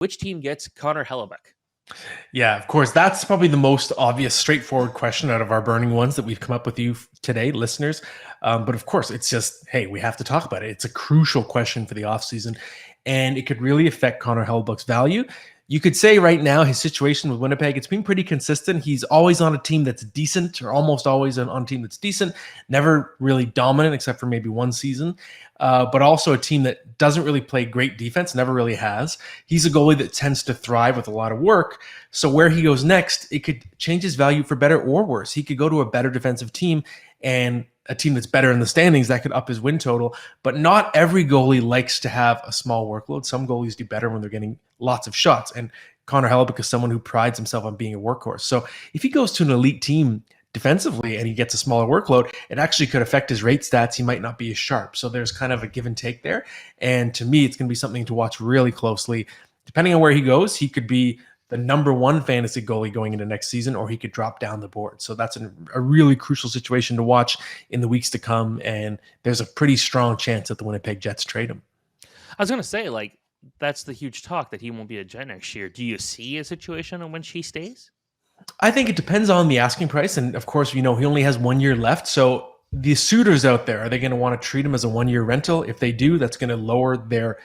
which team gets Connor Hellebuyck? Yeah, of course. That's probably the most obvious, straightforward question out of our burning ones that we've come up with you today, listeners. But of course, it's just, hey, we have to talk about it. It's a crucial question for the offseason, and it could really affect Connor Hellebuyck's value. You could say right now his situation with Winnipeg, it's been pretty consistent. He's always on a team that's decent, or almost always on a team that's decent, never really dominant except for maybe one season, but also a team that doesn't really play great defense, never really has. He's a goalie that tends to thrive with a lot of work. So where he goes next, it could change his value for better or worse. He could go to a better defensive team and a team that's better in the standings that could up his win total. But not every goalie likes to have a small workload. Some goalies do better when they're getting lots of shots. And Connor Hellebuyck is someone who prides himself on being a workhorse. So if he goes to an elite team defensively and he gets a smaller workload, it actually could affect his rate stats. He might not be as sharp. So there's kind of a give and take there. And to me, it's going to be something to watch really closely. Depending on where he goes, he could be the number one fantasy goalie going into next season, or he could drop down the board. So that's a really crucial situation to watch in the weeks to come. And there's a pretty strong chance that the Winnipeg Jets trade him. I was going to say, like, that's the huge talk that he won't be a Jet next year. Do you see a situation in which he stays? I think it depends on the asking price. And of course, he only has 1 year left. So the suitors out there, are they going to want to treat him as a 1 year rental? If they do, that's going to lower their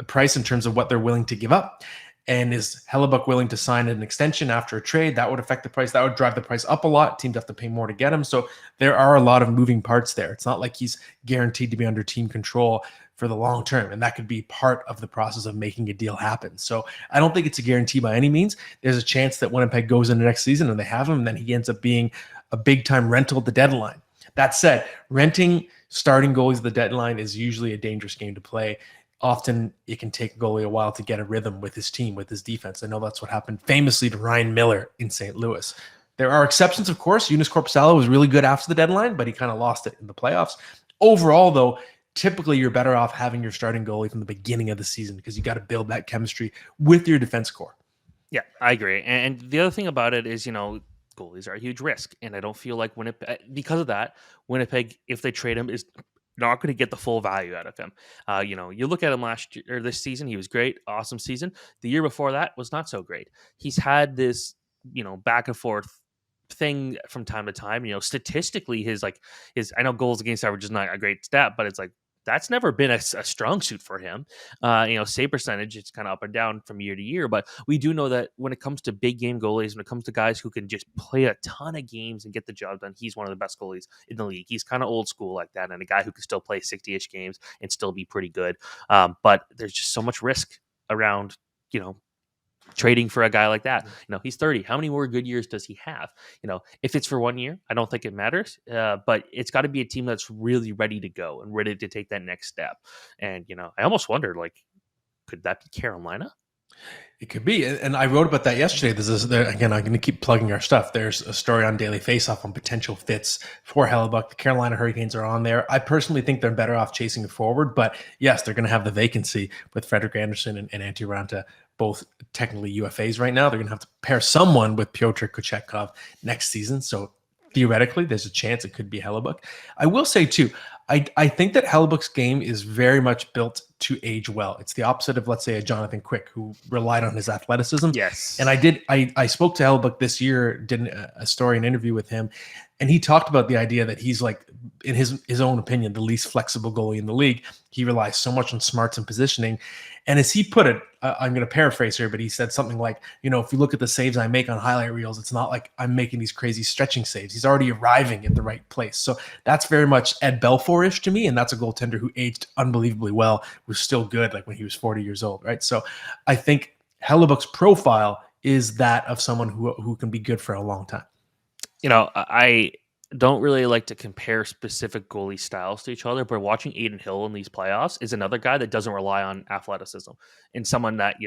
price in terms of what they're willing to give up. And is Hellebuyck willing to sign an extension after a trade? That would affect the price. That would drive the price up a lot. Teams have to pay more to get him. So there are a lot of moving parts there. It's not like he's guaranteed to be under team control for the long term. And that could be part of the process of making a deal happen. So I don't think it's a guarantee by any means. There's a chance that Winnipeg goes into next season and they have him, and then he ends up being a big time rental at the deadline. That said, renting starting goalies at the deadline is usually a dangerous game to play. Often it can take a goalie a while to get a rhythm with his team, with his defense. I know that's what happened famously to Ryan Miller in St. Louis. There are exceptions, of course. Joonas Korpisalo was really good after the deadline, but he kind of lost it in the playoffs. Overall, though, typically you're better off having your starting goalie from the beginning of the season because you got to build that chemistry with your defense core. Yeah, I agree. And the other thing about it is, goalies are a huge risk. And I don't feel like Winnipeg, because of that, Winnipeg, if they trade him, is not going to get the full value out of him. You look at him last year or this season, he was great, awesome season. The year before that was not so great. He's had this, back and forth thing from time to time. Statistically, his I know goals against average is not a great stat, but it's like that's never been a strong suit for him. Save percentage, it's kind of up and down from year to year, but we do know that when it comes to big game goalies, when it comes to guys who can just play a ton of games and get the job done, he's one of the best goalies in the league. He's kind of old school like that, and a guy who can still play 60-ish games and still be pretty good. But there's just so much risk around, trading for a guy like that. He's 30. How many more good years does he have? If it's for 1 year, I don't think it matters. But it's got to be a team that's really ready to go and ready to take that next step. And, I almost wondered, could that be Carolina? It could be. And I wrote about that yesterday. Again, I'm going to keep plugging our stuff. There's a story on Daily Faceoff on potential fits for Hellebuyck. The Carolina Hurricanes are on there. I personally think they're better off chasing it forward. But yes, they're going to have the vacancy with Frederik Andersen and Antti Raanta, both technically UFAs right now. They're going to have to pair someone with Pyotr Kochetkov next season. So theoretically, there's a chance it could be Hellebuyck. I will say, too, I think that Hellebuyck's game is very much built to age well. It's the opposite of, let's say, a Jonathan Quick, who relied on his athleticism. Yes. And I spoke to Hellebuyck this year, did a story, an interview with him, and he talked about the idea that he's, like, in his own opinion, the least flexible goalie in the league. He relies so much on smarts and positioning. And as he put it, I'm going to paraphrase here, but he said something like, if you look at the saves I make on highlight reels, it's not like I'm making these crazy stretching saves. He's already arriving at the right place. So that's very much Ed Belfour-ish to me, and that's a goaltender who aged unbelievably well, was still good like when he was 40 years old, right? So I think Hellebuyck's profile is that of someone who can be good for a long time. I don't really like to compare specific goalie styles to each other, but watching Adin Hill in these playoffs is another guy that doesn't rely on athleticism, and someone that,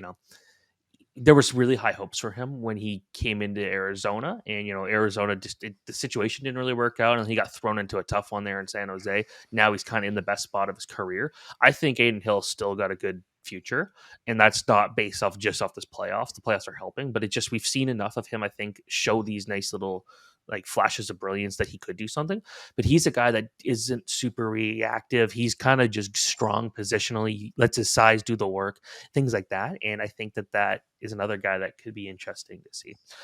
there was really high hopes for him when he came into Arizona, and, Arizona the situation didn't really work out, and he got thrown into a tough one there in San Jose. Now he's kind of in the best spot of his career. I think Adin Hill still got a good future, and that's not based off just off this playoffs. The playoffs are helping, but it's just, we've seen enough of him, I think, show these nice little like flashes of brilliance that he could do something, but he's a guy that isn't super reactive. He's kind of just strong positionally, he lets his size do the work, things like that. And I think that that is another guy that could be interesting to see.